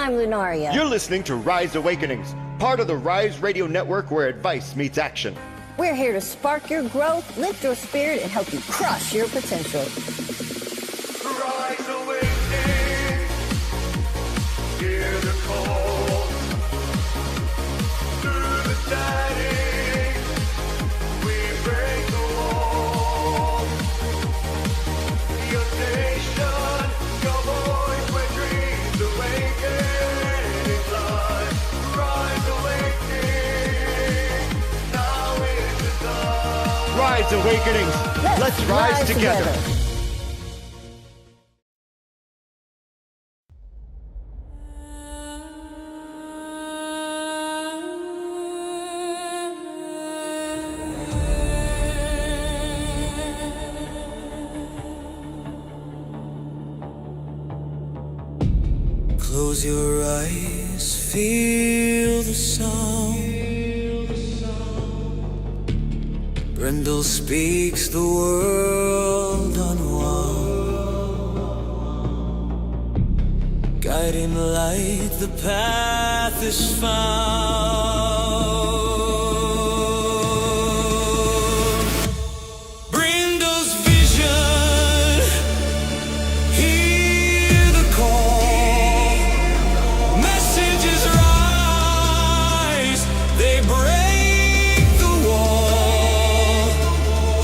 I'm Lunaria. You're listening to Rise Awakenings, part of the Rise Radio Network where advice meets action. We're here to spark your growth, lift your spirit, and help you crush your potential. Rise Awakenings, hear the call. Through the static, we break the wall. Your station, your voice, where dreams awaken in life. Rise Awakening, now is the time. Rise Awakenings, let's rise together. Close your eyes, feel the sound. Brindle speaks the world unwound. Guiding light, the path is found. Brindle's vision, hear the call. Messages rise, they break the wall.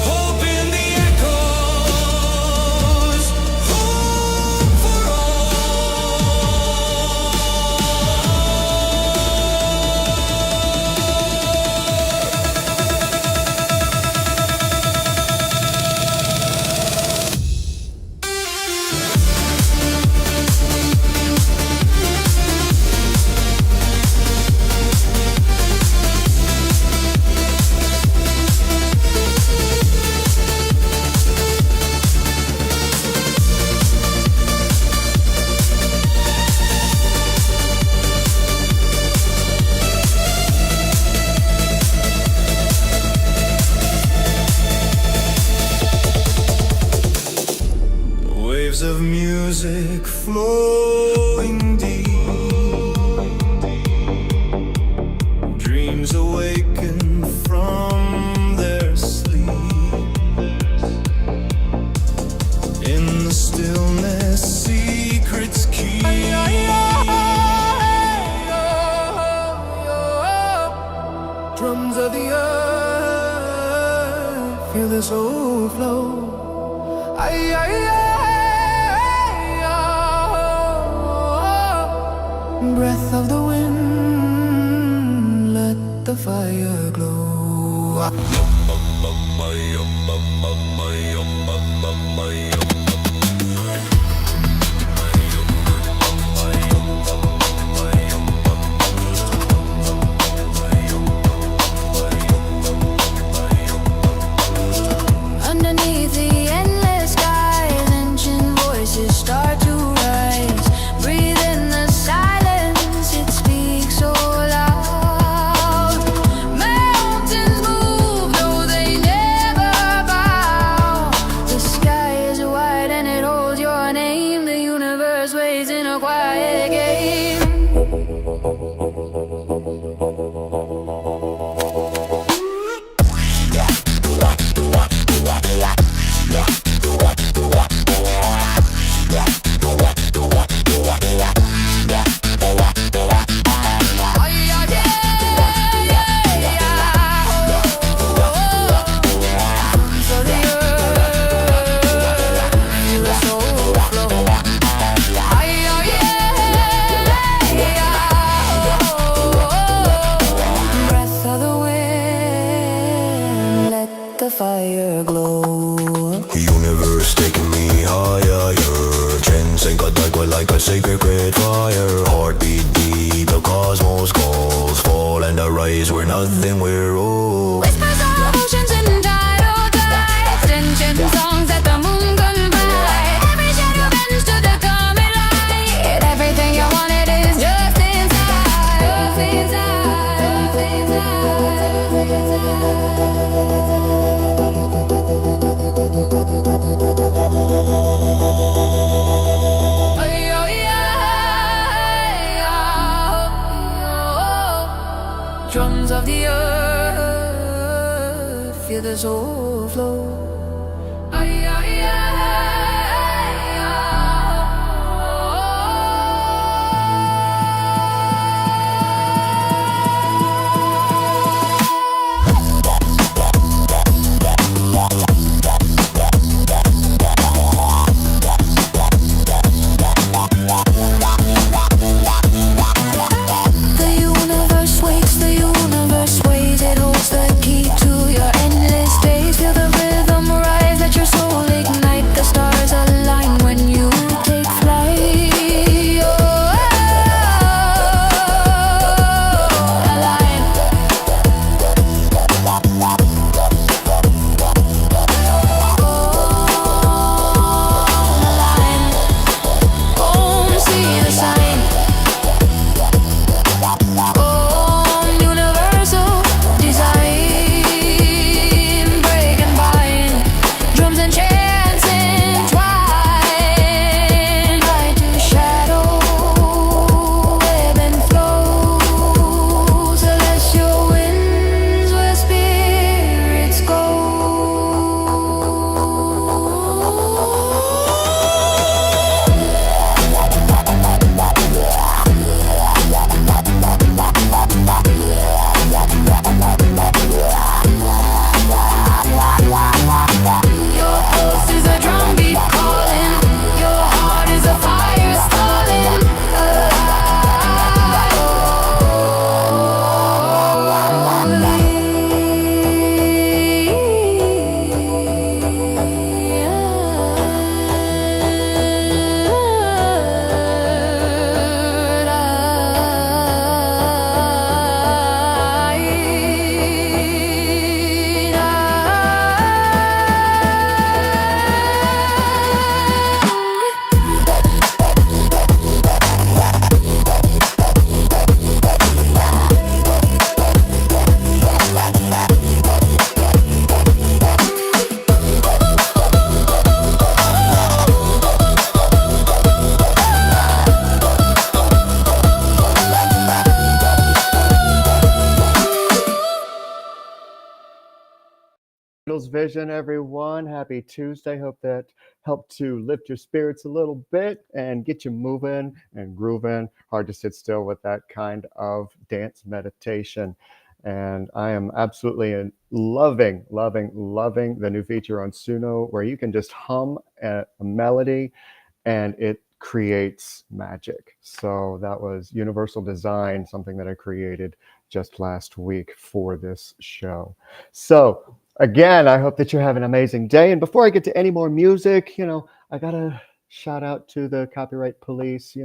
Hope in the echoes, hope for waves of music flowing deep. Dreams awaken from their sleep. In the stillness, secrets keep. Drums of the earth, feel the soul flow. Breath of the wind, let the fire glow. Underneath the endless skies, ancient voices start to rise. Breathe in the silence, it speaks so loud. Mountains move, though they never bow. The sky is wide and it holds your name. The universe waits in a quiet game. Breath of the wind, let the fire glow. Universe taking me higher. Chance ain't got like a sacred great fire. Heartbeat beat, the cosmos calls. Fall and arise, we're nothing, we're all. Whispers of oceans and tidal tides, ancient songs that the moon confide. Every shadow bends to the coming light. Everything you wanted is just inside. Just inside. Just inside. drums of the earth, feel the soul flow. Ay, ay, ay. Brindle's Vision, everyone. Happy Tuesday. Hope that helped to lift your spirits a little bit and get you moving and grooving. Hard to sit still with that kind of dance meditation. And I am absolutely loving the new feature on Zeno where you can just hum a melody and it creates magic. So that was Universal Design, something that I created just last week for this show. So again, I hope that you have an amazing day. And before I get to any more music, I gotta shout out to the copyright police.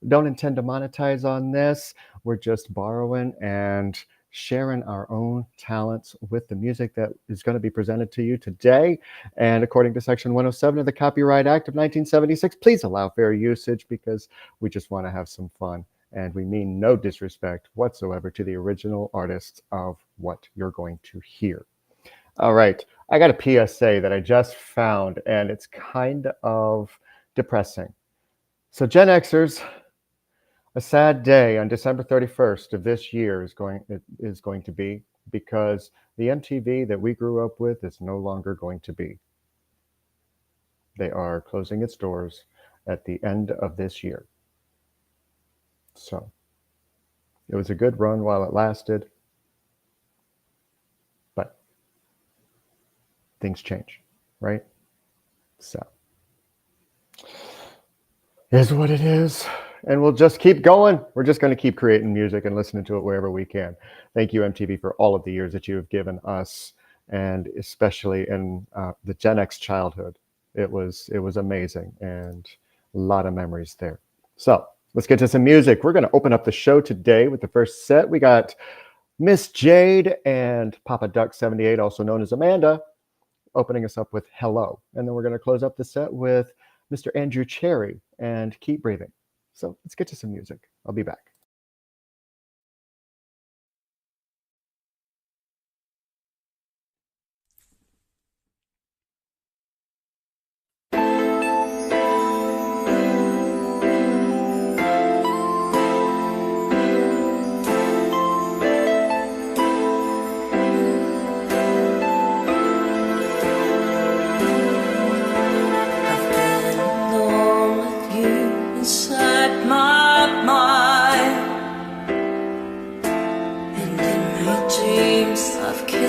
Don't intend to monetize on this. We're just borrowing and sharing our own talents with the music that is going to be presented to you today. And according to Section 107 of the Copyright Act of 1976, please allow fair usage because we just want to have some fun. And we mean no disrespect whatsoever to the original artists of what you're going to hear. All right, I got a PSA that I just found, and it's kind of depressing. So Gen Xers, a sad day on December 31st of this year is going to be because the MTV that we grew up with is no longer going to be. They are closing its doors at the end of this year. So it was a good run while it lasted, but things change, right? So is what it is. And we'll just keep going. We're just going to keep creating music and listening to it wherever we can. Thank you, MTV, for all of the years that you have given us, and especially in the Gen X childhood. It was amazing, and a lot of memories there. So let's get to some music. We're going to open up the show today with the first set. We got Miss Jade and Papa Duck 78, also known as Amanda, opening us up with Hello. And then we're going to close up the set with Mr. Andrew Cherry and Keep Breathing. So let's get to some music. I'll be back.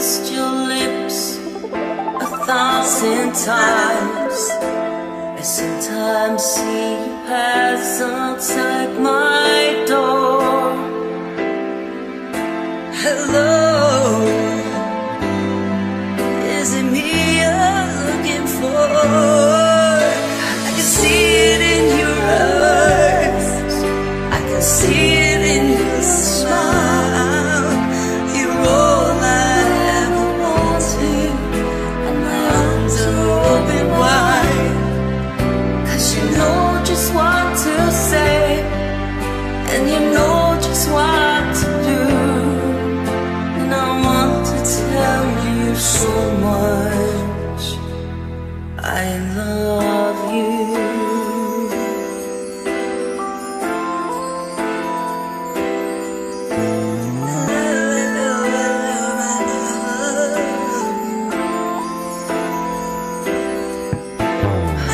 kissed your lips 1,000 times. I sometimes see you pass outside my door. Hello, is it me you're looking for? I can see it in your eyes, I can see it in your smile. You're all I ever wanted, and my arms are open wide. 'Cause you know just what to say, and you know just what to do. And I want to tell you so much, I love you.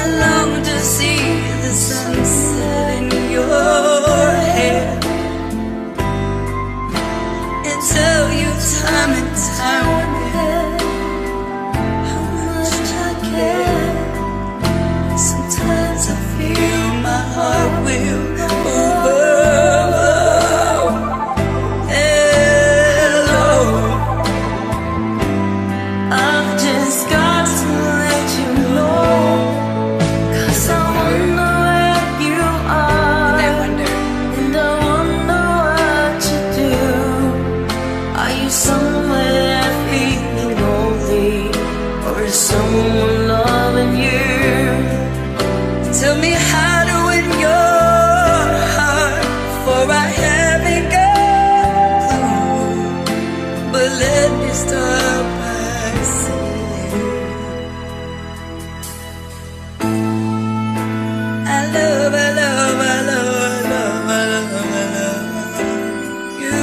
I long to see the sunset in your hair and tell you time and time again how much I care. Sometimes I feel my heart will overflow. Hello, I've just got to let you know, 'cause I wonder where you are, and I wonder what you do. Are you somewhere feeling lonely, or is someone loving you? Tell me how to win your heart, for I haven't got a clue. But let me start by saying I love, I love, I love, I love, I love, I love you.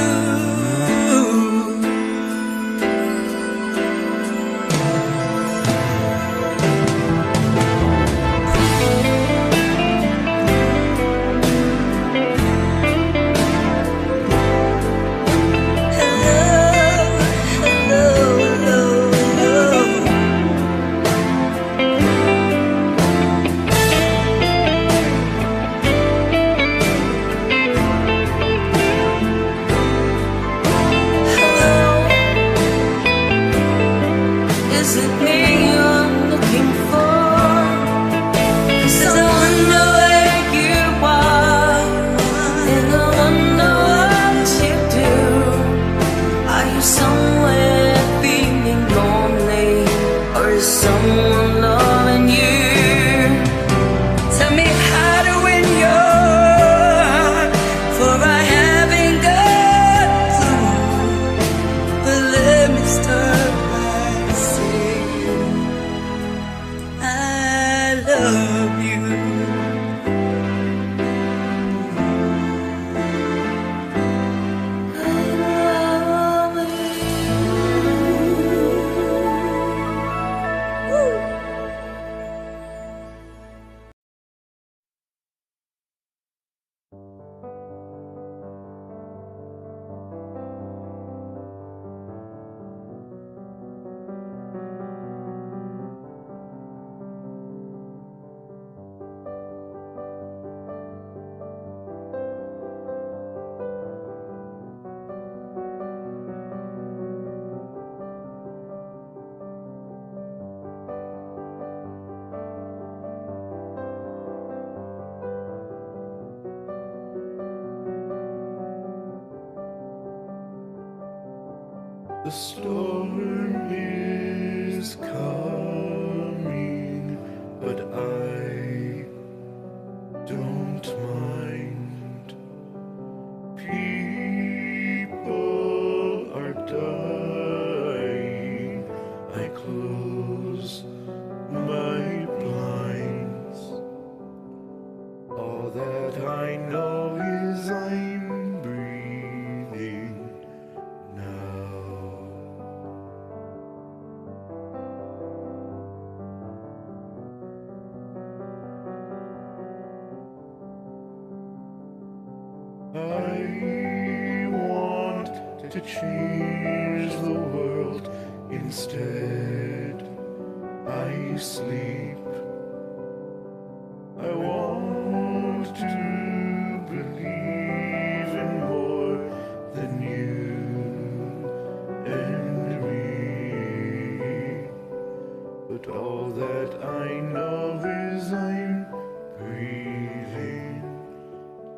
Is it me you're looking for? 'Cause I wonder where you are, and I wonder what you do. Are you somewhere feeling lonely, or is someone loving you? Tell me how to win your heart, for I haven't got a clue. But let me start by saying I love you. I love you. Woo. The storm is coming, but I don't mind. People are dying. I close my blinds. All that I know is I'm breathing now. I want to change the world Instead, I sleep. I want to believe in more than you and me. But all that I know is I'm breathing.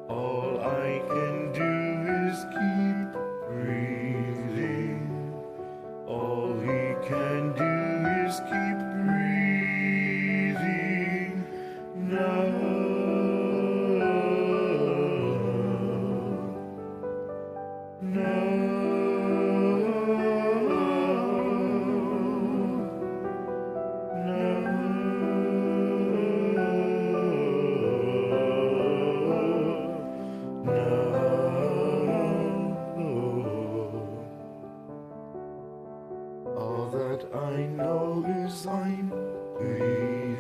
All I can do is keep breathing. All we can do is keep breathing now. All that I know is I'm breathing.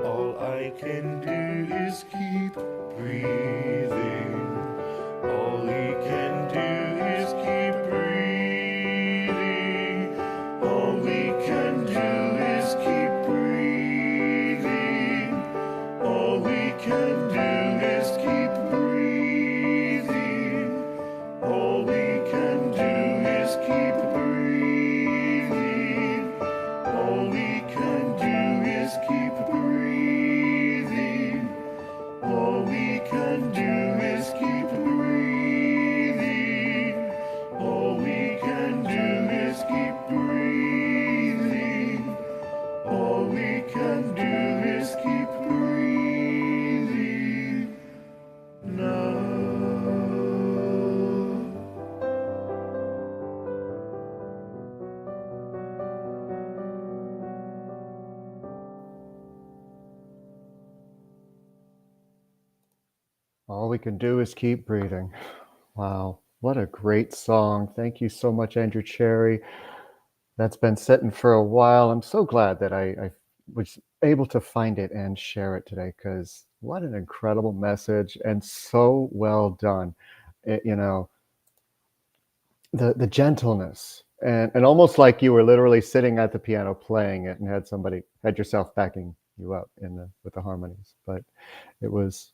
All I can do is keep breathing. All we can do is keep breathing. All we can do is keep breathing. All we can do is keep breathing. All we can do is keep breathing. All we can do is keep breathing. All we can do is keep breathing. All we can do is keep breathing. All we can do is keep breathing now. All we can do is keep breathing. Wow, what a great song. Thank you so much, Andrew Cherry. That's been sitting for a while. I'm so glad that I was able to find it and share it today, because what an incredible message and so well done. You know, the gentleness and almost like you were literally sitting at the piano playing it and had yourself backing you up with the harmonies. But it was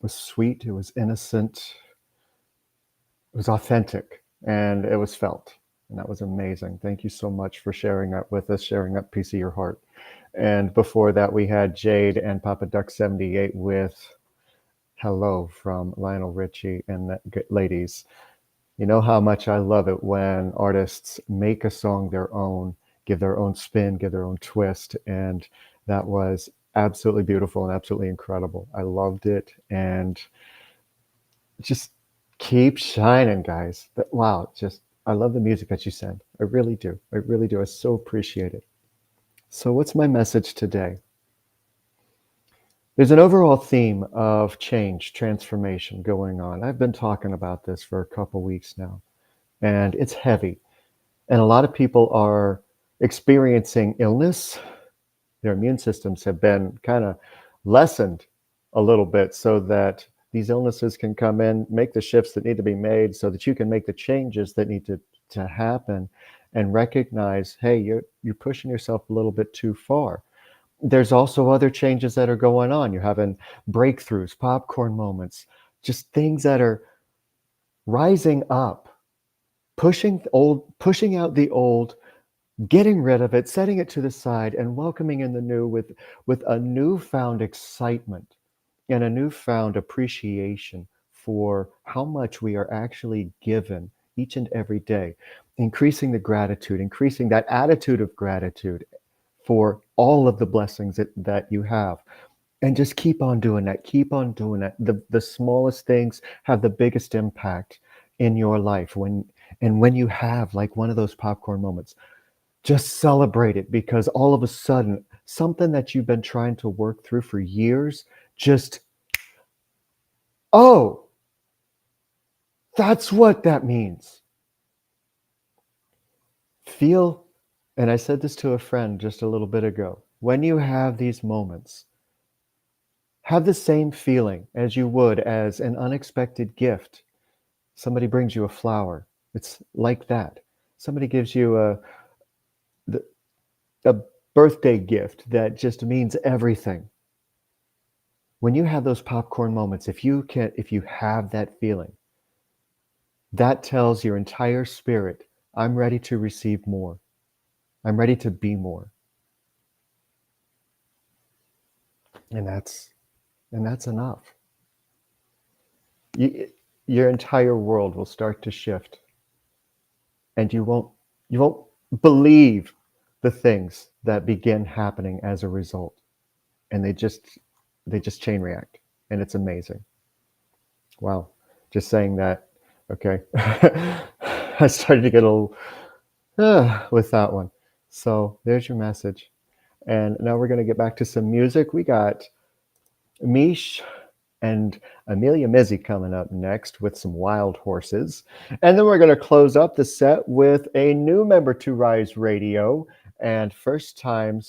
sweet, it was innocent, it was authentic, and it was felt. And that was amazing. Thank you so much for sharing that with us, sharing that piece of your heart. And before that, we had Jade and Papa Duck 78 with Hello from Lionel Richie. And ladies, you know how much I love it when artists make a song their own, give their own spin, give their own twist. And that was absolutely beautiful and absolutely incredible. I loved it. And just keep shining, guys. Wow, I love the music that you send. I really do. I really do. I so appreciate it. So what's my message today? There's an overall theme of change, transformation going on. I've been talking about this for a couple weeks now, and it's heavy. And a lot of people are experiencing illness. Their immune systems have been kind of lessened a little bit so that these illnesses can come in, make the shifts that need to be made so that you can make the changes that need to happen and recognize, hey, you're pushing yourself a little bit too far. There's also other changes that are going on. You're having breakthroughs, popcorn moments, just things that are rising up, pushing out the old, getting rid of it, setting it to the side, and welcoming in the new with a newfound excitement and a newfound appreciation for how much we are actually given each and every day, increasing the gratitude, increasing that attitude of gratitude for all of the blessings that you have. And just keep on doing that. Keep on doing that. The smallest things have the biggest impact in your life. When you have like one of those popcorn moments, just celebrate it, because all of a sudden, something that you've been trying to work through for years, just, oh, that's what that means. Feel, and I said this to a friend just a little bit ago, when you have these moments, have the same feeling as you would as an unexpected gift. Somebody brings you a flower. It's like that. somebody gives you a birthday gift that just means everything. When you have those popcorn moments, if you have that feeling, that tells your entire spirit, I'm ready to receive more. I'm ready to be more. And that's enough. Your entire world will start to shift, and you won't believe the things that begin happening as a result, and they just chain react, and it's amazing. Wow, just saying that. Okay. I started to get a little with that one. So there's your message, and now we're going to get back to some music. We got Mish and Amelia Mizzy coming up next with some Wild Horses. And then we're going to close up the set with a new member to Rise Radio and first time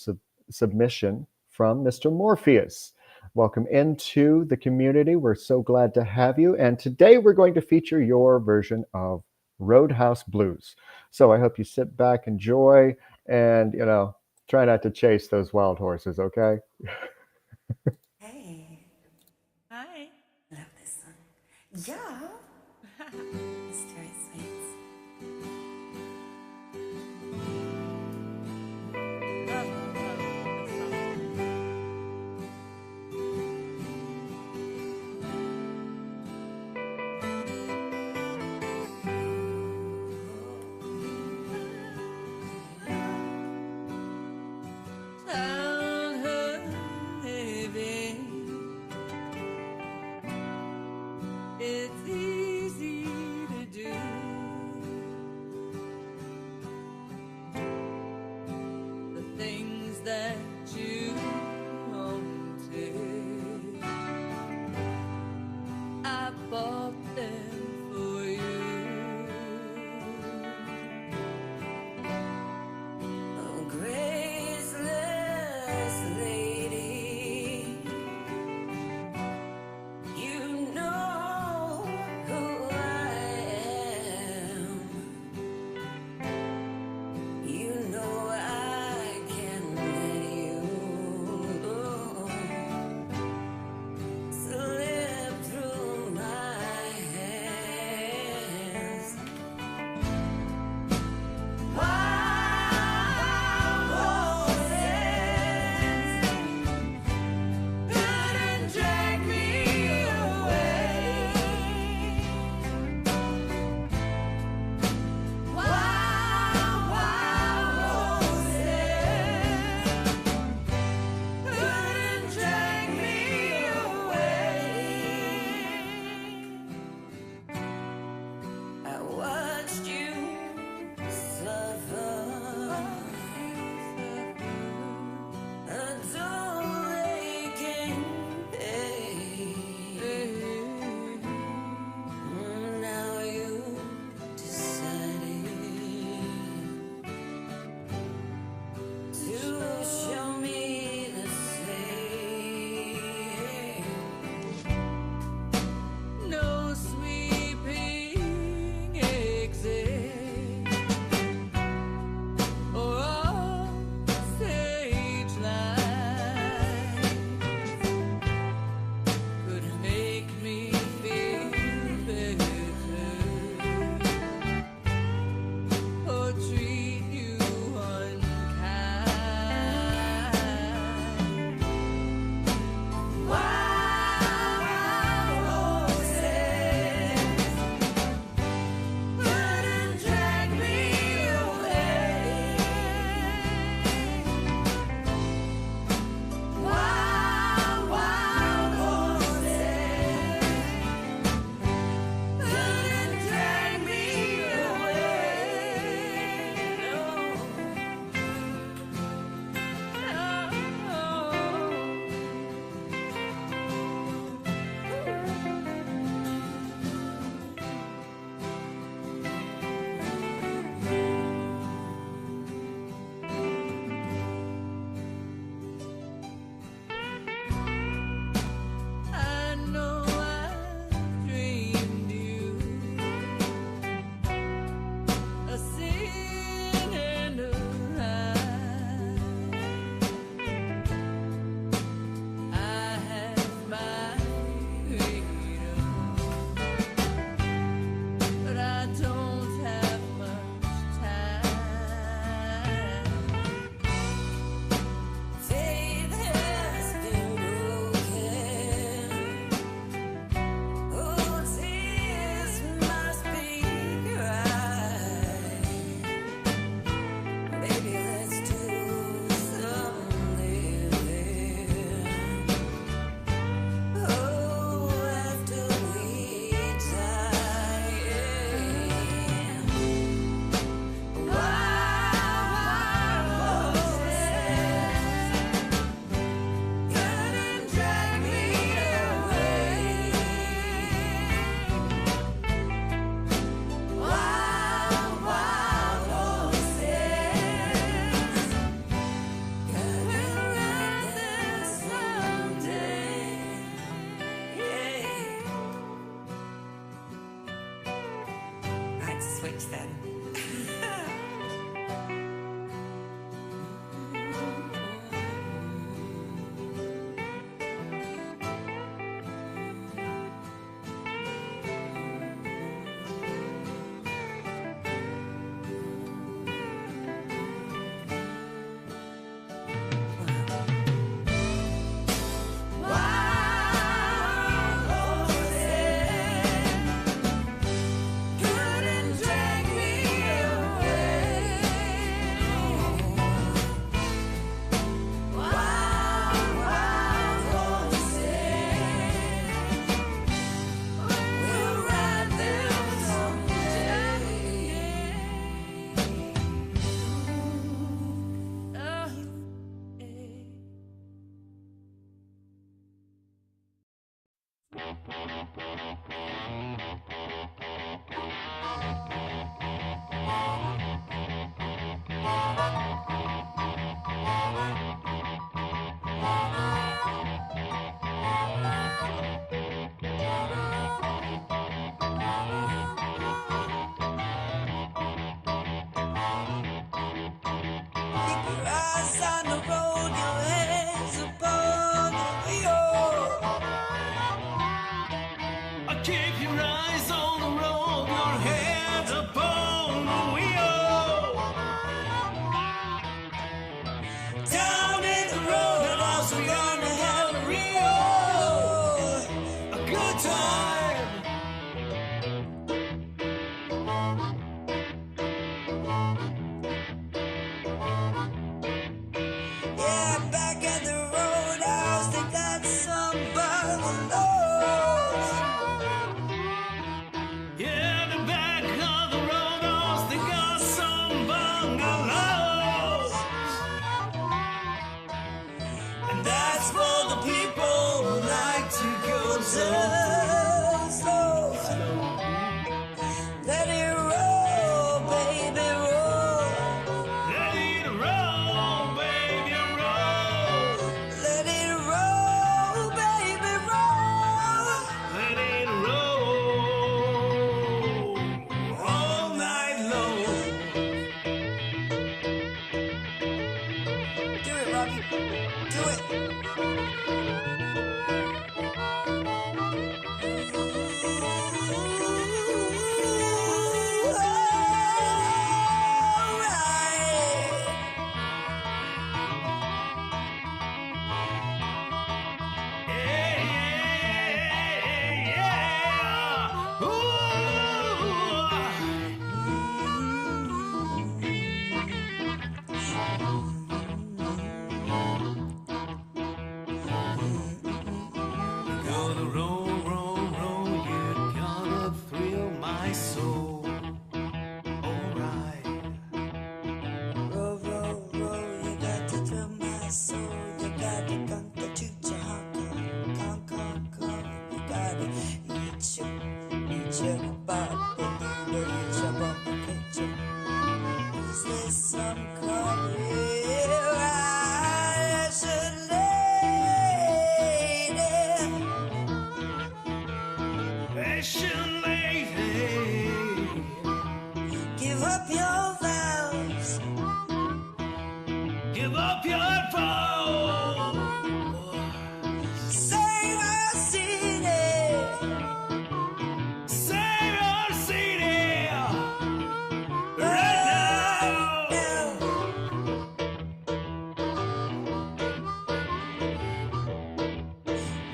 submission from Mr. Morpheus. Welcome into the community. We're so glad to have you. And today we're going to feature your version of Roadhouse Blues. So I hope you sit back, enjoy, and, try not to chase those wild horses, okay? Hey, Hi. love this song. Yeah. It's very sweet. Love this song. Tell her, baby, it's easy to do. The things that you wanted, I bought them for you. Oh, graceless lady, you know who I am. You know I can let you slip through my hands. switch then.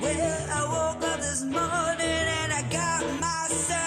Well, I woke up this morning and I got myself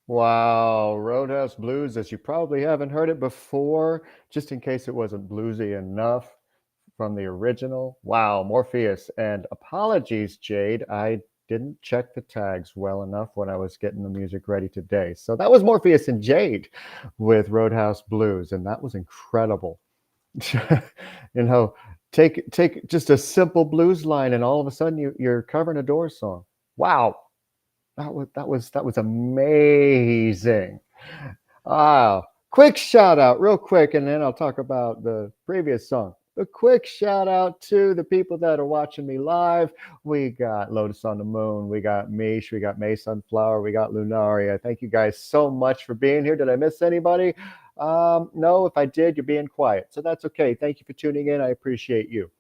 Wow, Roadhouse Blues, as you probably haven't heard it before, just in case it wasn't bluesy enough from the original. Wow, Morpheus. And apologies, Jade, I didn't check the tags well enough when I was getting the music ready today. So that was Morpheus and Jade with Roadhouse Blues, and that was incredible. You know, take just a simple blues line, and all of a sudden you're covering a Doors song. Wow, that was amazing. Wow. Quick shout out, real quick, and then I'll talk about the previous song. A quick shout out to the people that are watching me live. We got Lotus on the Moon, we got Mish, we got May Sunflower, we got Lunaria. Thank you guys so much for being here. Did I miss anybody? No, if I did, you're being quiet. So that's okay. Thank you for tuning in. I appreciate you.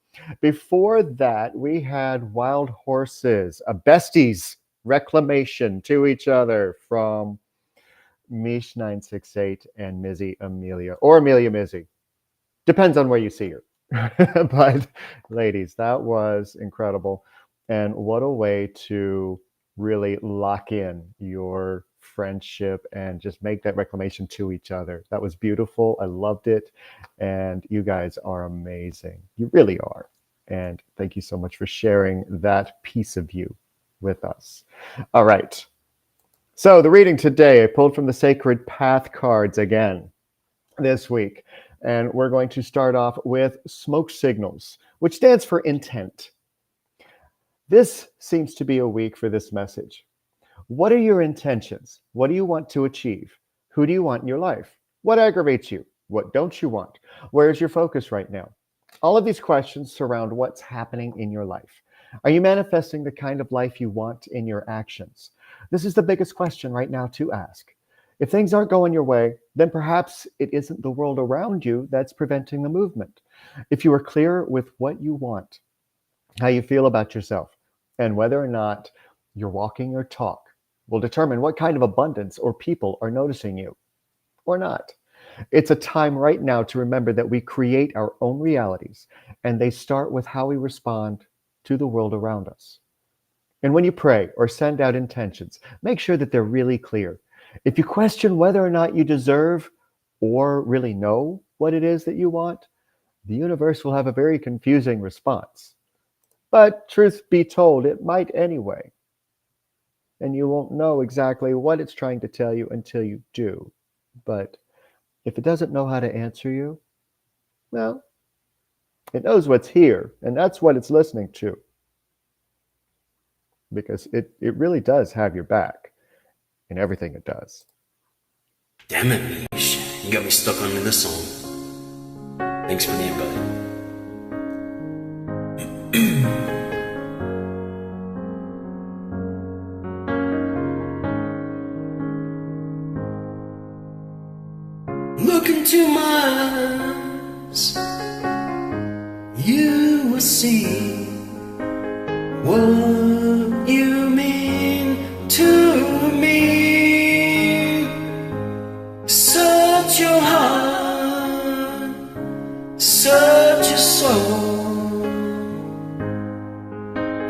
Before that, we had Wild Horses, a besties reclamation to each other from Mish 968 and Mizzy Amelia, or Amelia Mizzy. Depends on where you see her. But ladies, that was incredible. And what a way to really lock in your friendship and just make that reclamation to each other. That was beautiful. I loved it. And you guys are amazing. You really are. And thank you so much for sharing that piece of you with us. All right. So the reading today, I pulled from the Sacred Path cards again this week. And we're going to start off with smoke signals, which stands for intent. This seems to be a week for this message. What are your intentions? What do you want to achieve? Who do you want in your life? What aggravates you? What don't you want? Where is your focus right now? All of these questions surround what's happening in your life. Are you manifesting the kind of life you want in your actions? This is the biggest question right now to ask. If things aren't going your way, then perhaps it isn't the world around you that's preventing the movement. If you are clear with what you want, how you feel about yourself, and whether or not you're walking your talk, will determine what kind of abundance or people are noticing you or not. It's a time right now to remember that we create our own realities, and they start with how we respond to the world around us. And when you pray or send out intentions, make sure that they're really clear. If you question whether or not you deserve or really know what it is that you want, the universe will have a very confusing response. But truth be told, it might anyway. And you won't know exactly what it's trying to tell you until you do. But if it doesn't know how to answer you, well, it knows what's here, and that's what it's listening to. Because it really does have your back in everything it does. Damn it, Mish. You got me stuck on this song. Thanks for the invite. Look into my eyes, you will see what you mean to me. Search your heart, search your soul,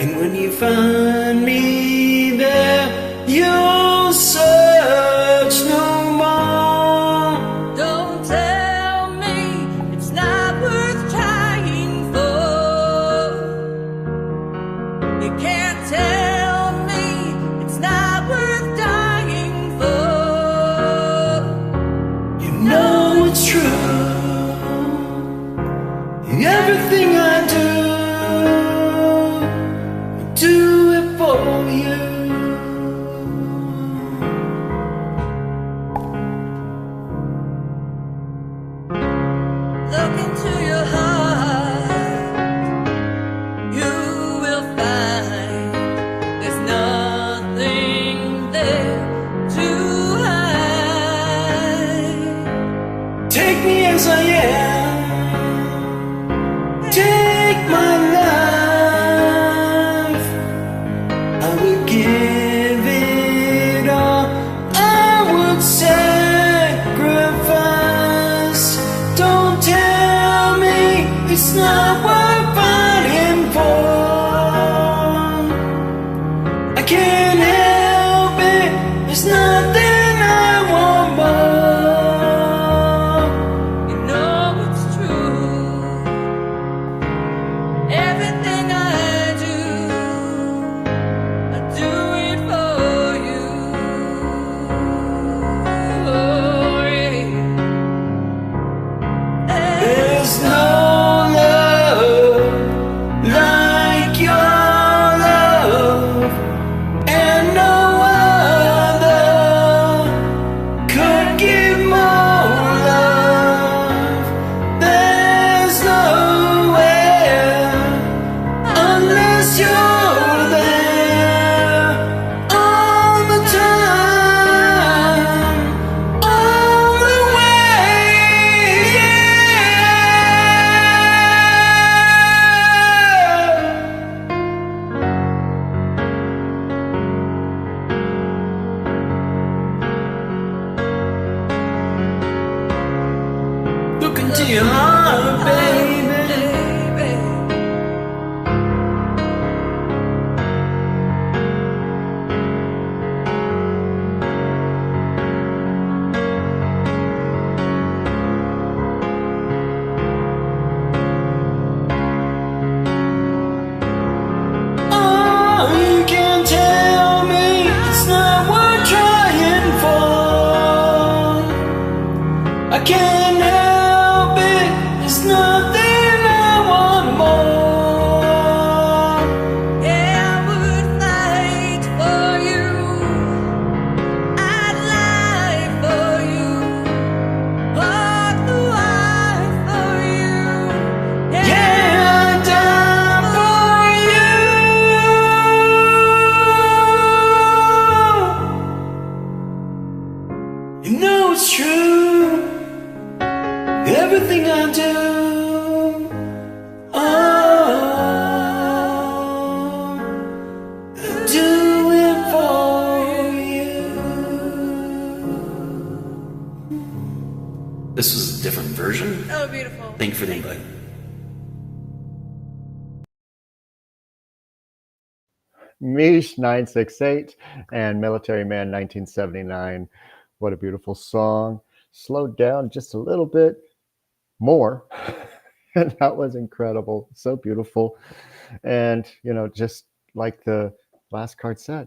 and when you find me there, you'll search no more. Don't tell me it's not worth trying for. You can't tell me it's not worth dying for. You know it's true. Everything I do it for you. Look into your heart, you will find there's nothing there to hide. Take me as I am. Take my life. I will give it all. I would sacrifice. Don't tell me it's not worth fighting for. I can't help it. There's nothing your heart, baby. Oh, you can't tell me it's not worth trying for. I can't help it, there's nothing I want more. Yeah, I would fight for you. I'd lie for you. Walk the wire for you. Yeah, I'd die for you. You know it's true, everything I do. Oh, I do it for you. This was a different version. Oh, beautiful. Thank you for the invite. Mish 968 and Military Man 1979. What a beautiful song. Slowed down just a little bit more. And that was incredible. So beautiful. And, you know, just like the last card said,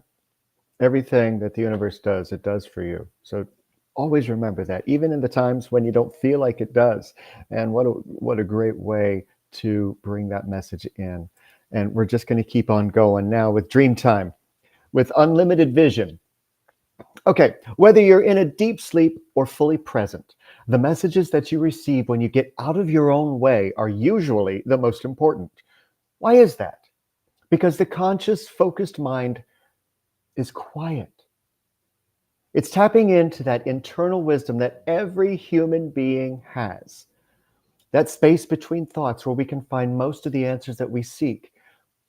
everything that the universe does, it does for you. So always remember that, even in the times when you don't feel like it does. And what a great way to bring that message in. And we're just going to keep on going now with Dream Time, with unlimited vision. Okay, whether you're in a deep sleep or fully present, the messages that you receive when you get out of your own way are usually the most important. Why is that? Because the conscious, focused mind is quiet. It's tapping into that internal wisdom that every human being has. That space between thoughts where we can find most of the answers that we seek.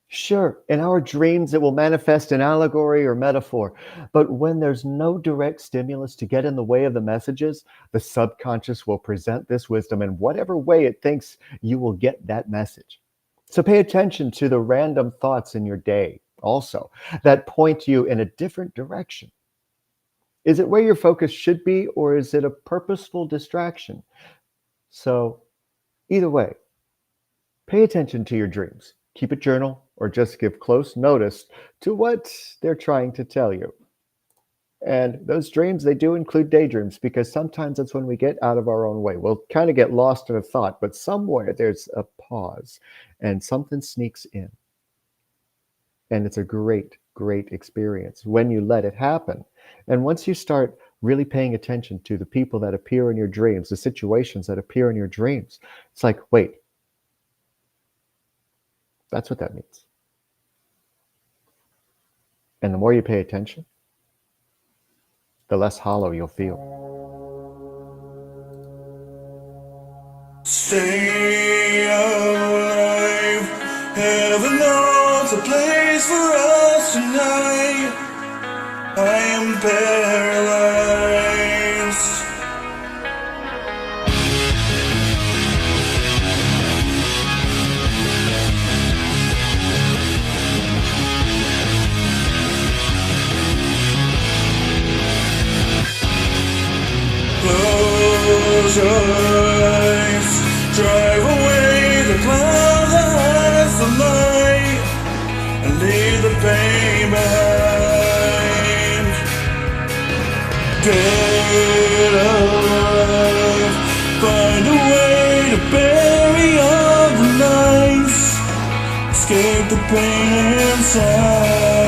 Sure, in our dreams, it will manifest in allegory or metaphor, but when there's no direct stimulus to get in the way of the messages, the subconscious will present this wisdom in whatever way it thinks you will get that message. So pay attention to the random thoughts in your day also that point you in a different direction. Is it where your focus should be, or is it a purposeful distraction? So either way, pay attention to your dreams. Keep a journal or just give close notice to what they're trying to tell you. And those dreams, they do include daydreams, because sometimes that's when we get out of our own way. We'll kind of get lost in a thought, but somewhere there's a pause and something sneaks in. And it's a great, great experience when you let it happen. And once you start really paying attention to the people that appear in your dreams, the situations that appear in your dreams, it's like, wait, that's what that means. And the more you pay attention, the less hollow you'll feel. Stay alive. Heaven knows a place for us tonight. I am paralyzed. Close your eyes, drive away the clouds that hide the light, and leave the pain behind. Get alive, find a way to bury all the nights, escape the pain inside.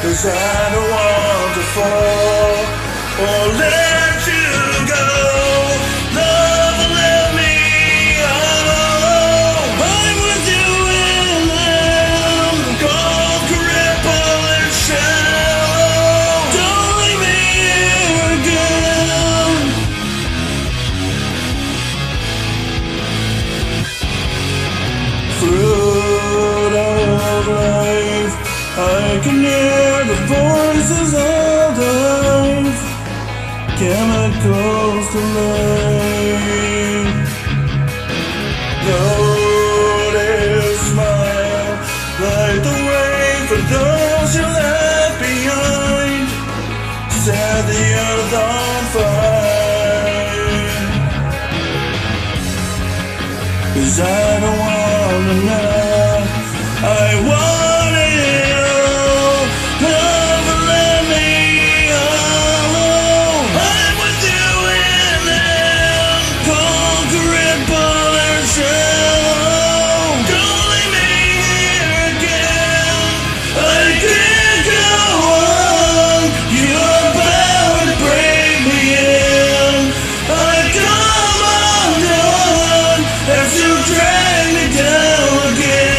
'Cause I don't want to fall or let you go. Love, let me alone. I'm with you in them. Cold, cripple, and shallow. Don't leave me here again. Fruit of life, I can hear the voices chemicals to life. Notice, smile, light the way for those you left behind. Set the earth on fire. 'Cause I don't wanna know, I want it all. Never let me alone. I'm with you in them. Conquer it, bullet shell. Don't leave me here again. I can't go on. You're bound to break me in. I come undone as you drag me down again.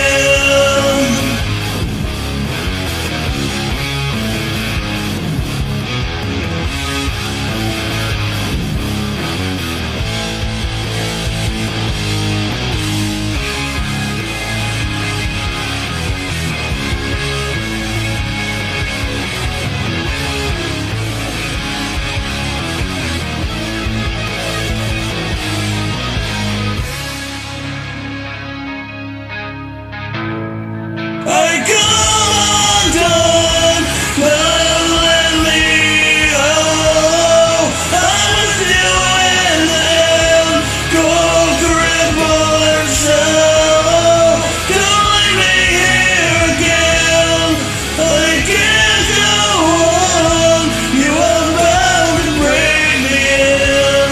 I come undone, now let me go. I'm with you in them, conquer it, bullet shell. Don't leave me here again. I can't go on. You are bound to break me in.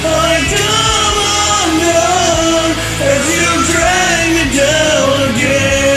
I come undone as you drag me down again.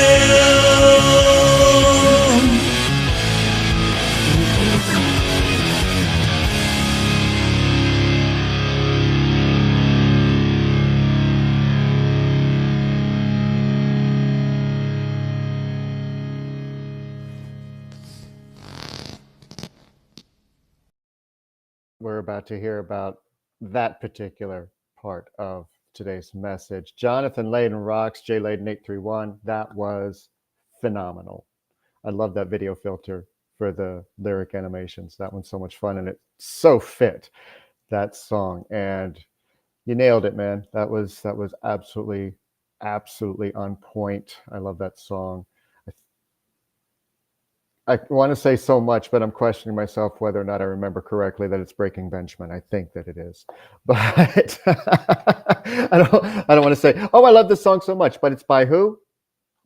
We're about to hear about that particular part of today's message. Jonathan Layden rocks, J Layden 831. That was phenomenal. I love that video filter for the lyric animations. That one's so much fun, and it so fit that song. And you nailed it, man. That was absolutely on point. I love that song. I want to say so much, but I'm questioning myself whether or not I remember correctly that it's Breaking Benjamin. I think that it is, but I don't want to say, oh, I love this song so much, but it's by who?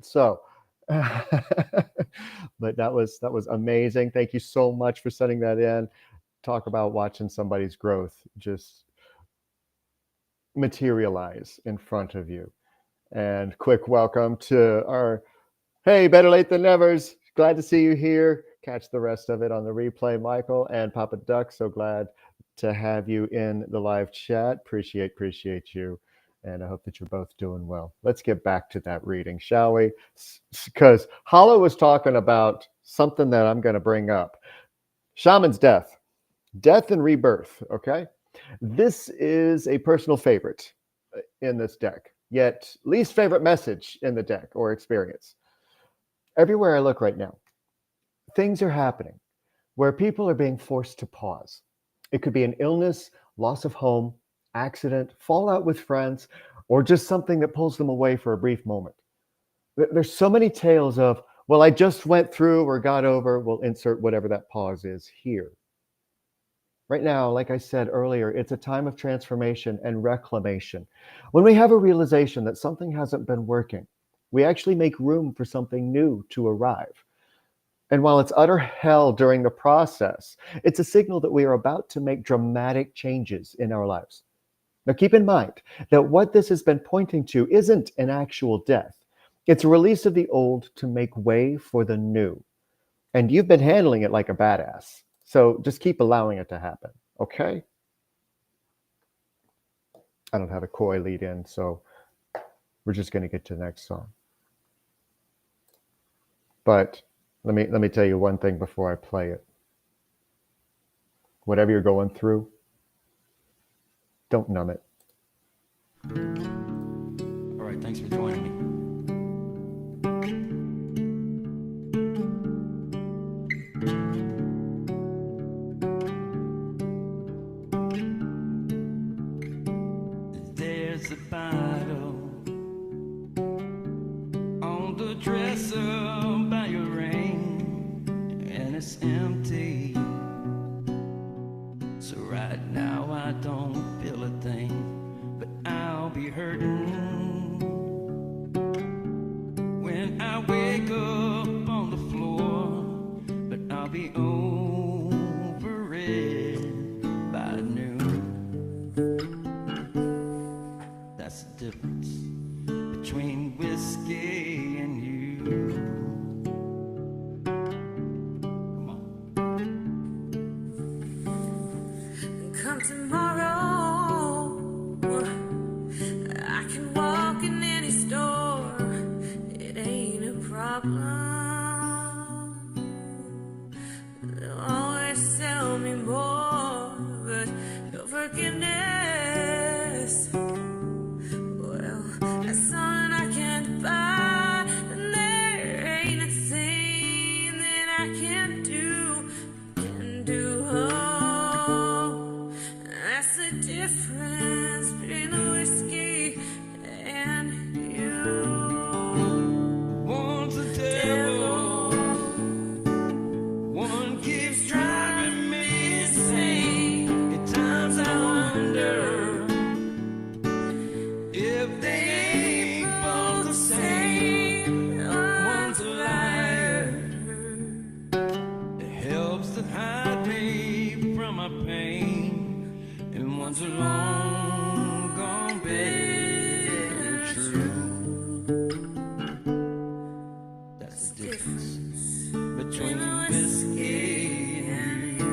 So, but that was amazing. Thank you so much for sending that in. Talk about watching somebody's growth just materialize in front of you. And quick welcome to our, hey, better late than never's. Glad to see you here. Catch the rest of it on the replay, Michael and Papa Duck. So glad to have you in the live chat. Appreciate you. And I hope that you're both doing well. Let's get back to that reading, shall we? Because Hollow was talking about something that I'm going to bring up. Shaman's death and rebirth, okay? This is a personal favorite in this deck, yet least favorite message in the deck or experience. Everywhere I look right now, things are happening where people are being forced to pause. It could be an illness, loss of home, accident, fallout with friends, or just something that pulls them away for a brief moment. There's so many tales of, well, I just went through or got over, we'll insert whatever that pause is here. Right now, like I said earlier, it's a time of transformation and reclamation. When we have a realization that something hasn't been working, we actually make room for something new to arrive. And while it's utter hell during the process, it's a signal that we are about to make dramatic changes in our lives. Now, keep in mind that what this has been pointing to isn't an actual death. It's a release of the old to make way for the new. And you've been handling it like a badass. So just keep allowing it to happen, okay? I don't have a coy lead in, so we're just going to get to the next song. But let me tell you one thing before I play it. Whatever you're going through, don't numb it. All right, thanks for joining me. bottle on the dresser by your ring, and it's empty. So right now I don't feel a thing, but I'll be hurting when I wake up on the floor. But I'll be over it by noon. That's the difference between whiskey and you. Come on. Come tomorrow, I can walk in any store. It ain't a problem. They'll always sell me more, but your forgiveness, well, that's something I can't buy. And there ain't a thing that I can do. Oh, that's the difference between the whiskey and you. One's a devil, one keeps driving me insane. At times I wonder if they ain't both the same. One's a liar, it helps to hide me from my pain, and one's a long gone bed true. That's the difference between whiskey and you.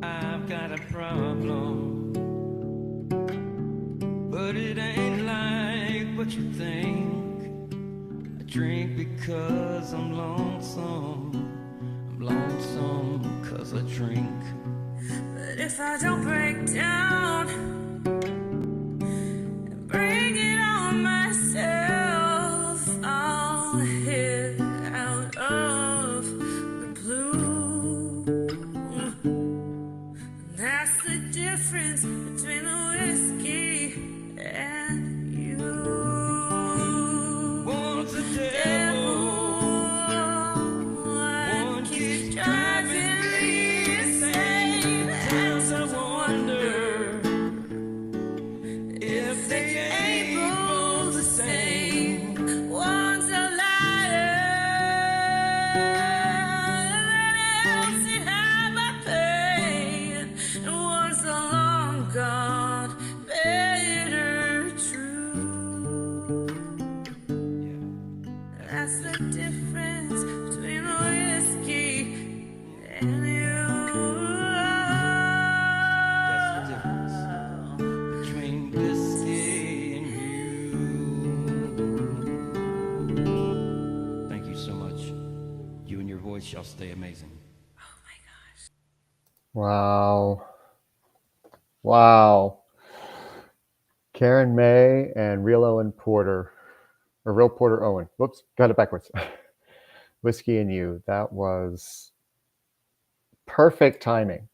I've got a problem, but it ain't like what you think. I drink because I'm lonesome. I'm lonesome because I drink. But if I don't break down and bring it on myself, I'll hit out of the blue. That's the difference between the whiskey and you. One's a devil, One keeps driving me insane. times I wonder if they ain't both the same. One's a liar, helps to hide my pain, and one's a long gone better true. That's the difference between the whiskey and you. That's the difference between whiskey and you. Thank you so much. You and your voice shall stay amazing. Oh my gosh. Wow. Wow. Karen May and Real Owen Porter, or Real Porter Owen. Whoops, got it backwards. Whiskey and You. That was perfect timing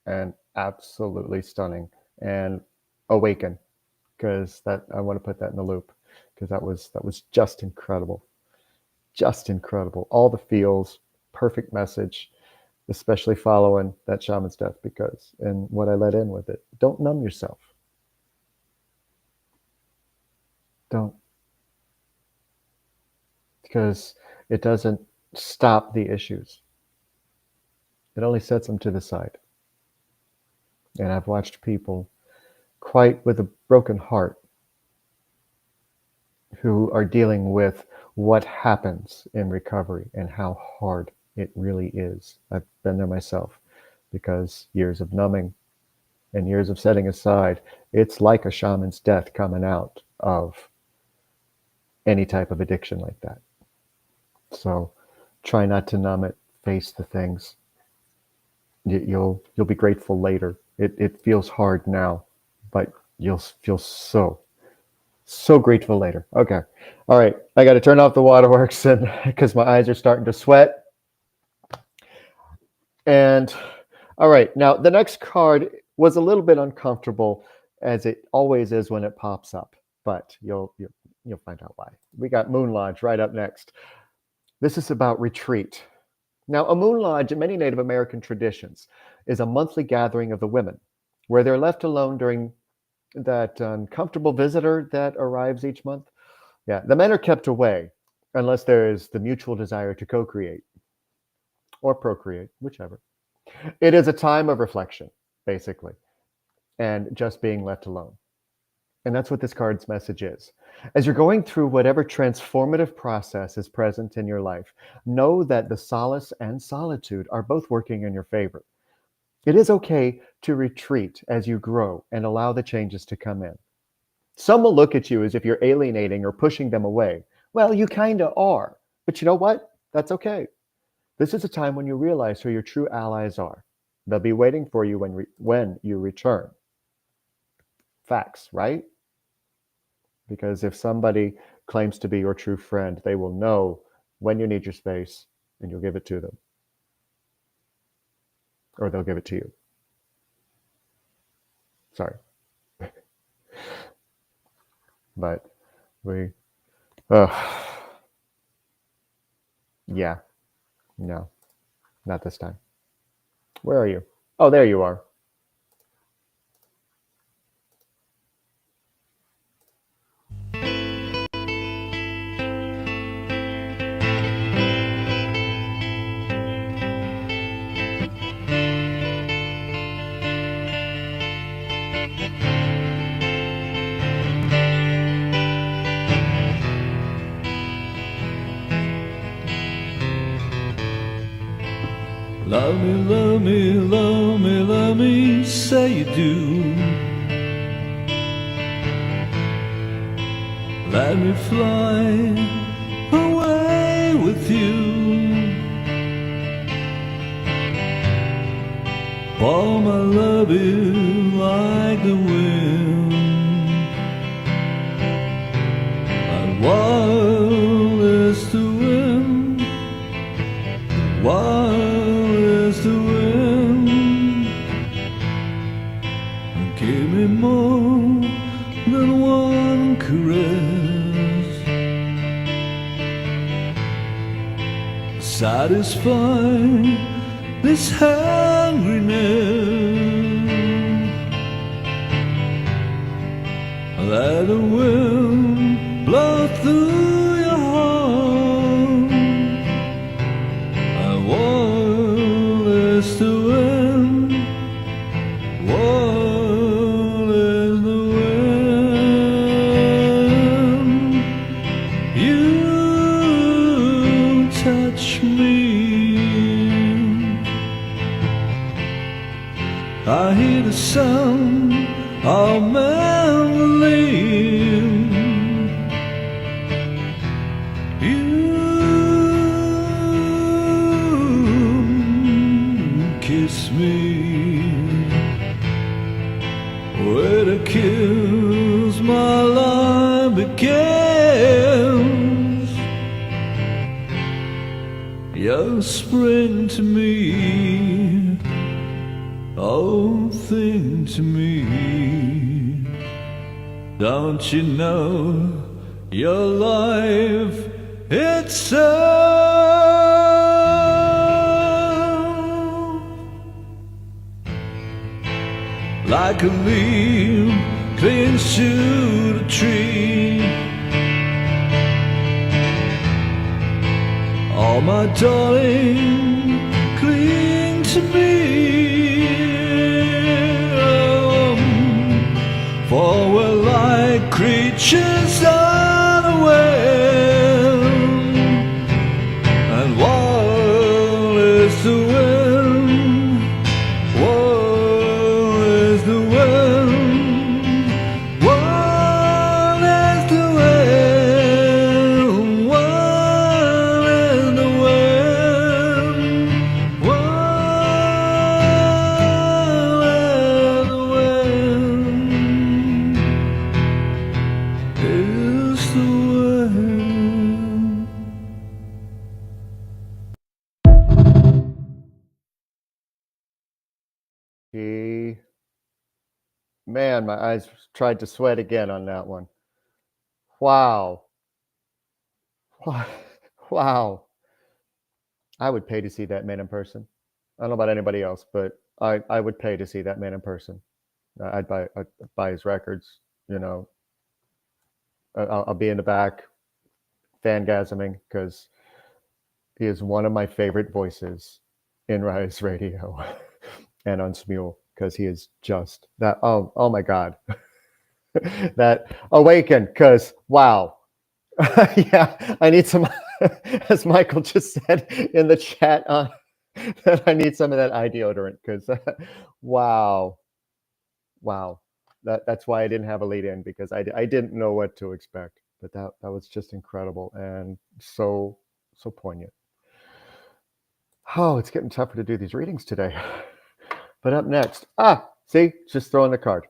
and absolutely stunning. And Awaken, because that I want to put that in the loop, because that was just incredible. Just incredible. All the feels, perfect message, especially following that shaman's death, because, and what I let in with it, don't numb yourself. Don't. Because it doesn't stop the issues. It only sets them to the side. And I've watched people quite with a broken heart who are dealing with what happens in recovery and how hard it really is. I've been there myself, because years of numbing and years of setting aside, it's like a shaman's death coming out of any type of addiction like that. So try not to numb it, face the things. You'll be grateful later. It feels hard now, but you'll feel so So grateful later. Okay. All right. I got to turn off the waterworks and because my eyes are starting to sweat. And all right. Now, the next card was a little bit uncomfortable, as it always is when it pops up, but you'll find out why. We got Moon Lodge right up next. This is about retreat. Now, a Moon Lodge in many Native American traditions is a monthly gathering of the women where they're left alone during that uncomfortable visitor that arrives each month. Yeah, the men are kept away unless there is the mutual desire to co-create or procreate, whichever. It is a time of reflection, basically, and just being left alone. And that's what this card's message is. As you're going through whatever transformative process is present in your life, know that the solace and solitude are both working in your favor. It is okay to retreat as you grow and allow the changes to come in. Some will look at you as if you're alienating or pushing them away. Well, you kind of are. But you know what? That's okay. This is a time when you realize who your true allies are. They'll be waiting for you when you return. Facts, right? Because if somebody claims to be your true friend, they will know when you need your space and you'll give it to them. Or they'll give it to you. Sorry. But yeah, no, not this time. Where are you? Oh, there you are. Love me, love me, love me, love me, say you do. Let me fly away with you. For my love is like the wind, and wild is the wind, wild is the wind, and give me more than one caress, satisfy this hungriness. Let the wind blow through your heart, and wild is the wind, wild is the wind. You touch me, I hear the sound of mandolin. You kiss me with a kiss, my life begins. You're spring to me, oh, thing to me. Don't you know your life itself? Like a leaf clings to the tree, oh, my darling, cling to me. For we're like creatures unaware, and wild is the wind, wild is the wind, wild is the wind, wild is the wind, wild is the wind. Man, my eyes tried to sweat again on that one. Wow. Wow. I would pay to see that man in person. I don't know about anybody else, but I would pay to see that man in person. I'd buy his records, you know. I'll be in the back fangasming because he is one of my favorite voices in Rise Radio and on Smule because he is just that. Oh my God. That awaken because wow. Yeah, I need some, as Michael just said in the chat, that I need some of that eye deodorant because wow. Wow. That's why I didn't have a lead in because I didn't know what to expect. But that was just incredible and so poignant. Oh, it's getting tougher to do these readings today. But up next, see, just throwing the card.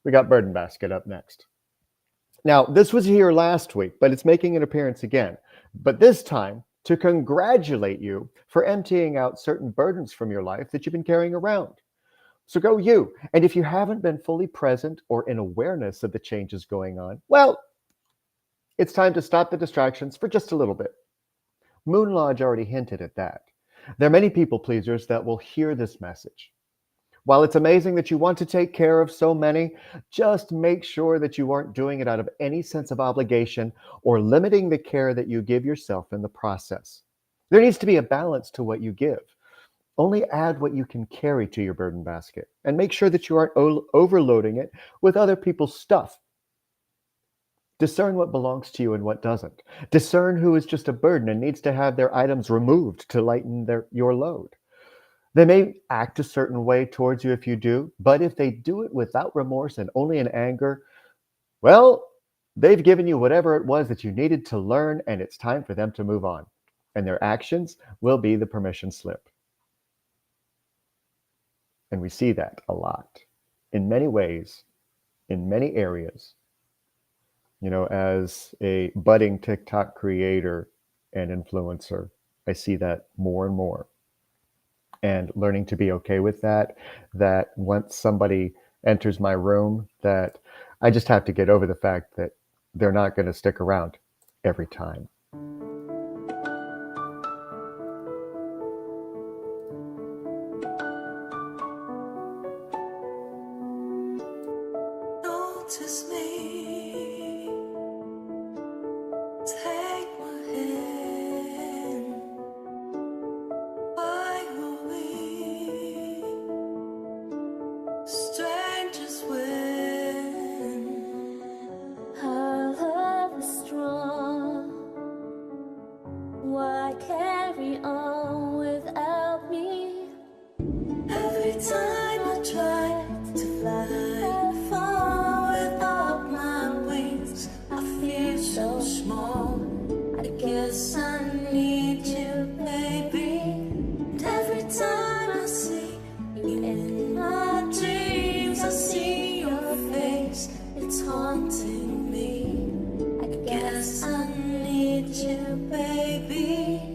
We got Burden Basket up next. Now, this was here last week, but it's making an appearance again. But this time to congratulate you for emptying out certain burdens from your life that you've been carrying around. So go you. And if you haven't been fully present or in awareness of the changes going on, well, it's time to stop the distractions for just a little bit. Moon Lodge already hinted at that. There are many people pleasers that will hear this message. While it's amazing that you want to take care of so many, just make sure that you aren't doing it out of any sense of obligation or limiting the care that you give yourself in the process. There needs to be a balance to what you give. Only add what you can carry to your burden basket and make sure that you aren't overloading it with other people's stuff. Discern what belongs to you and what doesn't. Discern who is just a burden and needs to have their items removed to lighten your load. They may act a certain way towards you if you do, but if they do it without remorse and only in anger, well, they've given you whatever it was that you needed to learn, and it's time for them to move on. And their actions will be the permission slip. And we see that a lot in many ways, in many areas. You know, as a budding TikTok creator and influencer, I see that more and more. And learning to be okay with that once somebody enters my room, that I just have to get over the fact that they're not going to stick around every time. Notice me, take my hand. Why are we strangers when Our love is strong. Why carry on without me? every time I try to fly far without my wings, I feel so small. I guess I need you, baby. And every time I see you in my dreams, I see your face. It's haunting me. I guess I need you, baby.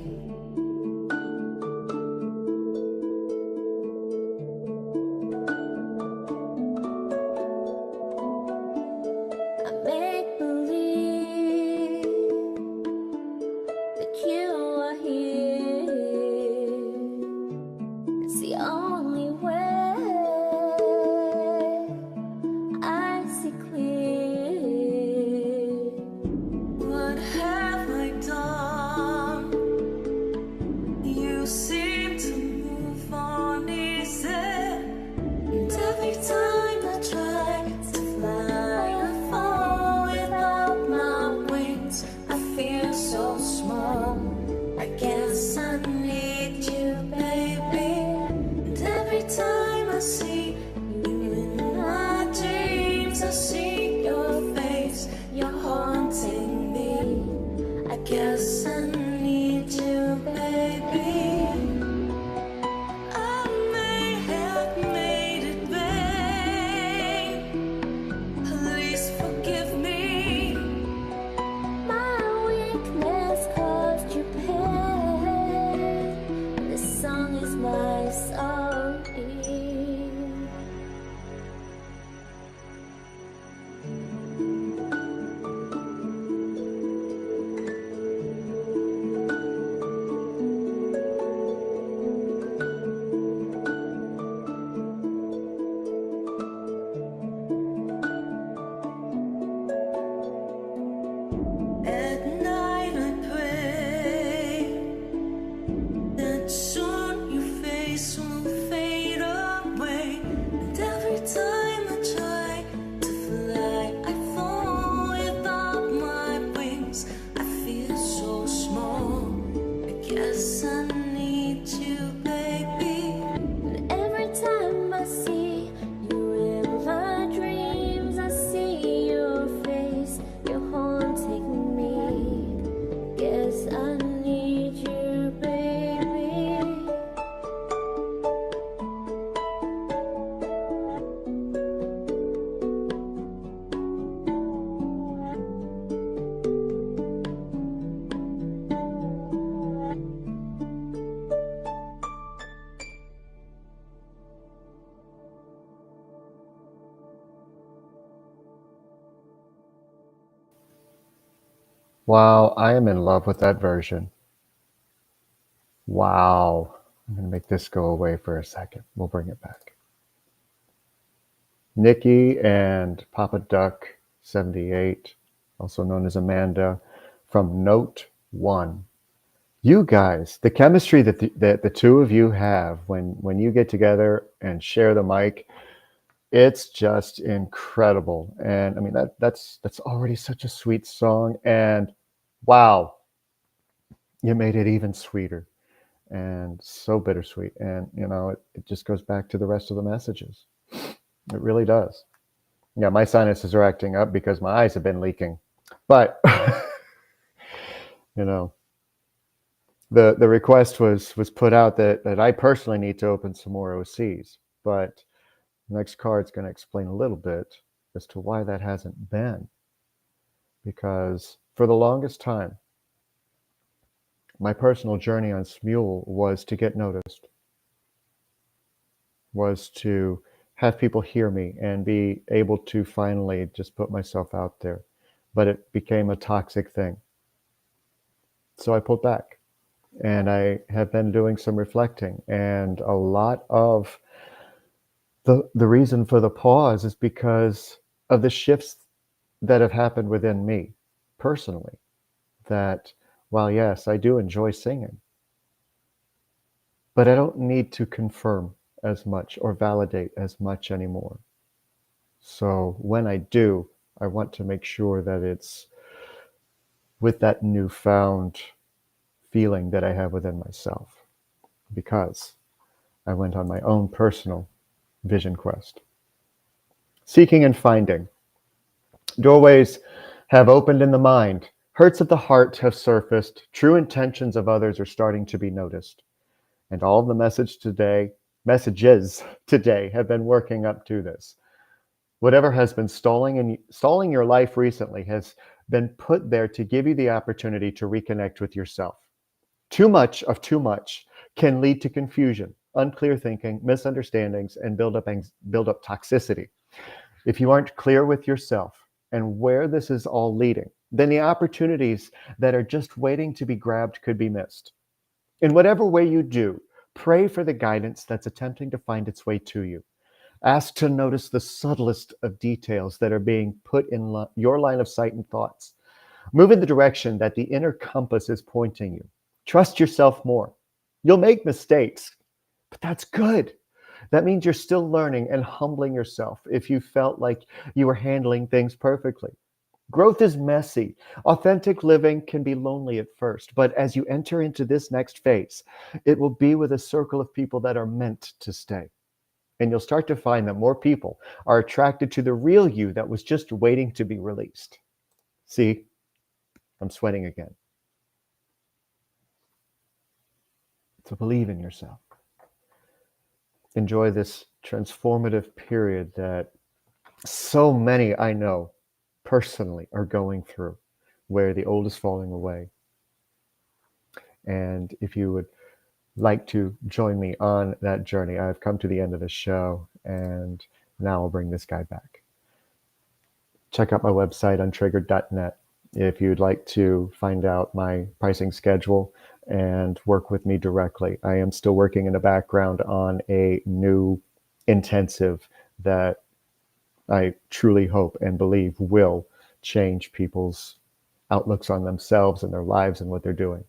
Wow, I am in love with that version. Wow. I'm going to make this go away for a second. We'll bring it back. Nikki and Papa Duck 78, also known as Amanda, from Note 1. You guys, the chemistry that the two of you have when you get together and share the mic, it's just incredible. And I mean that's already such a sweet song. And wow, you made it even sweeter and so bittersweet. And it just goes back to the rest of the messages. It really does. Yeah, my sinuses are acting up because my eyes have been leaking. But you know, the request was put out that I personally need to open some more OCs. But the next card's going to explain a little bit as to why that hasn't been. Because for the longest time, my personal journey on Smule was to get noticed, was to have people hear me and be able to finally just put myself out there. But it became a toxic thing. So I pulled back. And I have been doing some reflecting. And a lot of the reason for the pause is because of the shifts that have happened within me personally. That while, yes, I do enjoy singing, but I don't need to confirm as much or validate as much anymore. So when I do, I want to make sure that it's with that newfound feeling that I have within myself, because I went on my own personal vision quest. Seeking and finding. Doorways have opened in the mind. Hurts of the heart have surfaced. True intentions of others are starting to be noticed. And all of the messages today have been working up to this. Whatever has been stalling your life recently has been put there to give you the opportunity to reconnect with yourself. Too much of too much can lead to confusion, unclear thinking, misunderstandings, and build up toxicity. If you aren't clear with yourself and where this is all leading, then the opportunities that are just waiting to be grabbed could be missed. In whatever way you do, pray for the guidance that's attempting to find its way to you. Ask to notice the subtlest of details that are being put in your line of sight and thoughts. Move in the direction that the inner compass is pointing you. Trust yourself more. You'll make mistakes, but that's good. That means you're still learning and humbling yourself if you felt like you were handling things perfectly. Growth is messy. Authentic living can be lonely at first, but as you enter into this next phase, it will be with a circle of people that are meant to stay. And you'll start to find that more people are attracted to the real you that was just waiting to be released. See, I'm sweating again. So believe in yourself. Enjoy this transformative period that so many I know personally are going through, where the old is falling away. And if you would like to join me on that journey, I've come to the end of the show, and now I'll bring this guy back. Check out my website, untriggered.net, if you'd like to find out my pricing schedule and work with me directly. I am still working in the background on a new intensive that I truly hope and believe will change people's outlooks on themselves and their lives and what they're doing.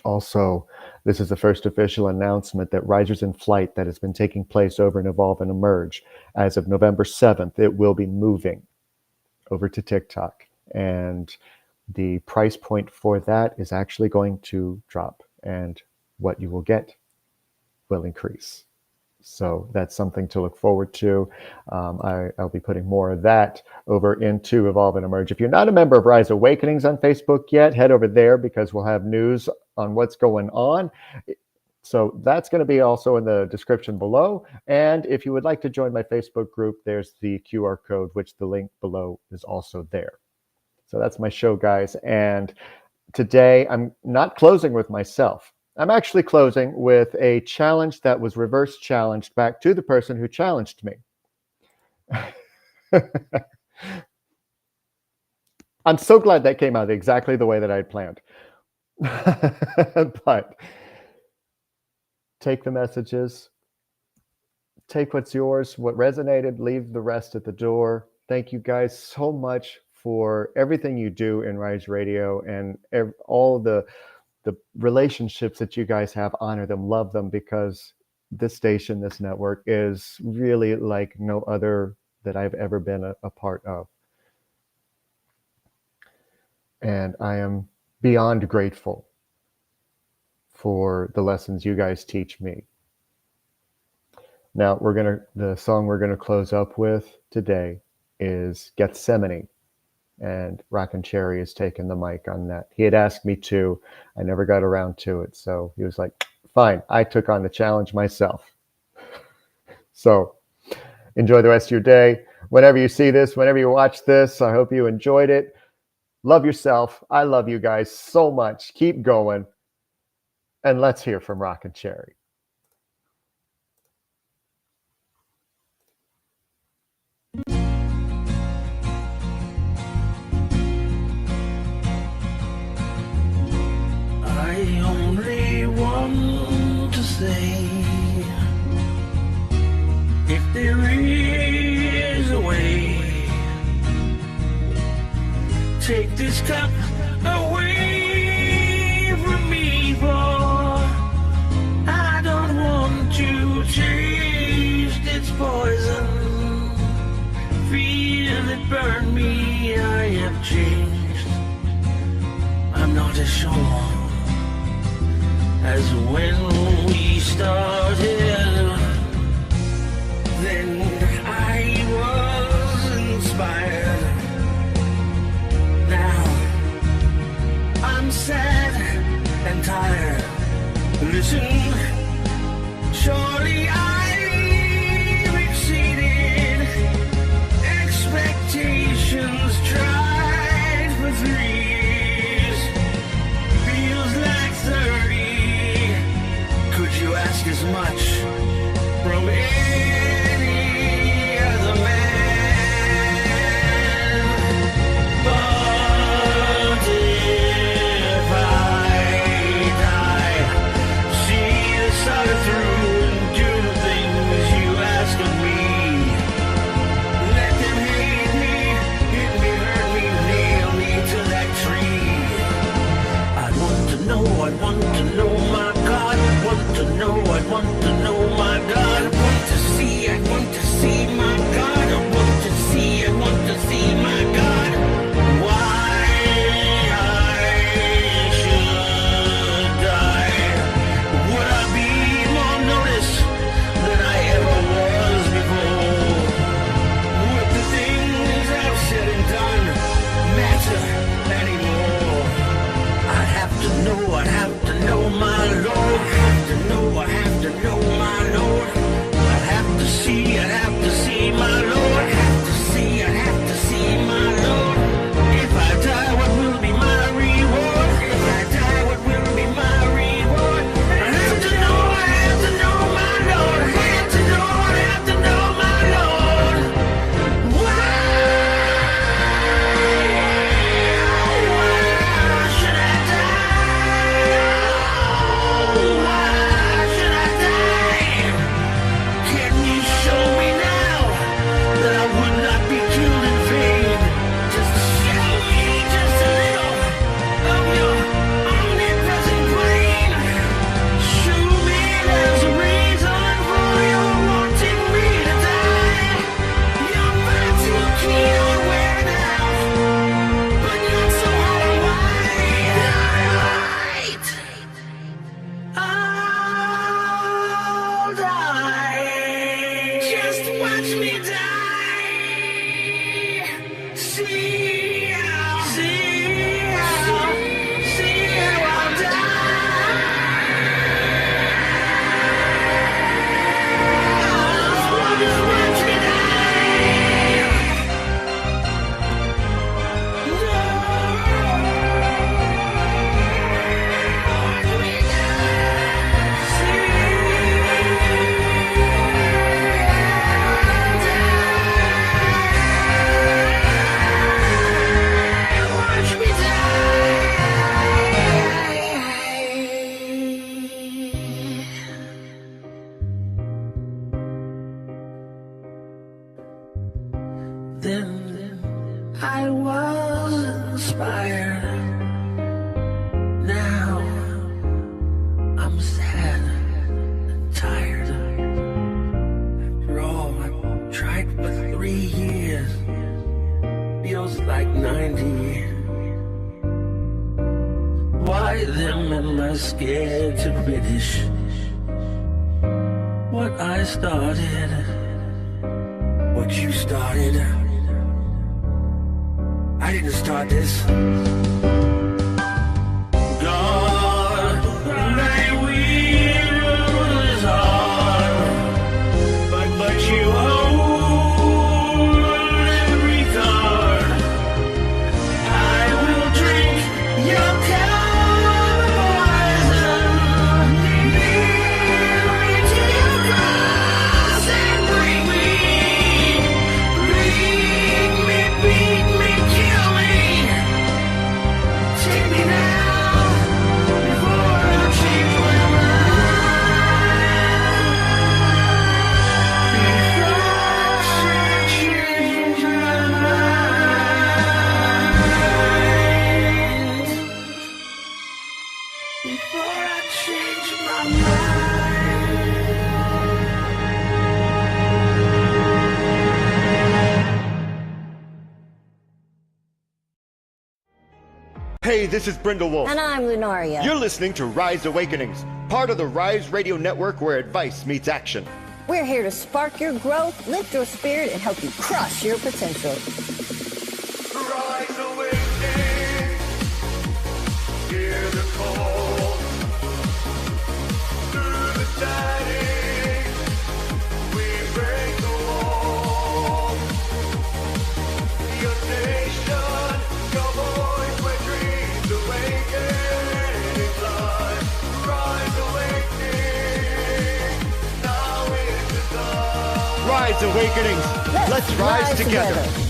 Also, this is the first official announcement that Risers in Flight that has been taking place over in Evolve and Emerge. As of November 7th, it will be moving over to TikTok. And the price point for that is actually going to drop, and what you will get will increase. So that's something to look forward to. I'll be putting more of that over into Evolve and Emerge. If you're not a member of Rise Awakenings on Facebook yet, head over there because we'll have news on what's going on. So that's going to be also in the description below. And if you would like to join my Facebook group, there's the QR code, which the link below is also there. So that's my show, guys. And today I'm not closing with myself. I'm actually closing with a challenge that was reverse challenged back to the person who challenged me. I'm so glad that came out exactly the way that I had planned. But take the messages, take what's yours, what resonated, leave the rest at the door. Thank you guys so much for everything you do in Rise Radio and all the relationships that you guys have. Honor them, love them, because this station, this network is really like no other that I've ever been a part of. And I am beyond grateful for the lessons you guys teach me. Now the song we're gonna close up with today is Gethsemane, and Rockin' Cherry has taken the mic on that. He had asked me to, I never got around to it, so he was like, fine, I took on the challenge myself. So enjoy the rest of your day. Whenever you see this, whenever you watch this, I hope you enjoyed it. Love yourself. I love you guys so much. Keep going. And let's hear from Rockin' Cherry. I only want to say, if there is a way, take this cup away from me, for I don't want to taste its poison. Feel it burn me, I have changed. I'm not as sure as when we started. Then I was inspired. Now I'm sad and tired. Listen, surely I've exceeded expectations. Tried for 3 years, feels like 30. Could you ask as much from any other man? But if I die, see this saga through and do the things you ask of me. Let them hate me, hit me, hurt me, nail me to that tree. I want to know my God. Want to know my God. I want to see my God. I want to see my God. Why I should die? Would I be more noticed than I ever was before? Would the things I've said and done matter anymore? I'd have to know my Lord. I have to know my Lord. I'd have to see my Lord. I'd have to see my Lord. If I die, what will be my reward? If I die, what will be my reward? I have to know my Lord. I have to know my Lord. Why should I die? Why should I die? Can you show me now that I would not be killed in vain? Just show me just a little of your omnipresent brain. Show me there's a reason for your wanting me to die. You're far too keen on wearing out, but not so hard white. I'll die. Just watch me die. See how I'll die. Just watch me die. Then I was inspired. Now I'm sad and tired. After all, I tried for 3 years. Feels like 90. Why them am I scared to finish what I started? What you started? I didn't start this. God, thy will is hard, but you hold every card. I will drink your cup of poison, lead me to your cross and bring me, beat me, kill me. Take me now before I change my mind. Before I change my mind. Hey, this is Brindlewolf. And I'm Lunaria. You're listening to Rise Awakenings, part of the Rise Radio Network where advice meets action. We're here to spark your growth, lift your spirit, and help you crush your potential. Rise awakening, hear the call. Through the static, we break the wall. Your nation, your voice, where dreams awaken in life. Rise awakening, now is the dawn. Rise Awakenings. Let's rise together.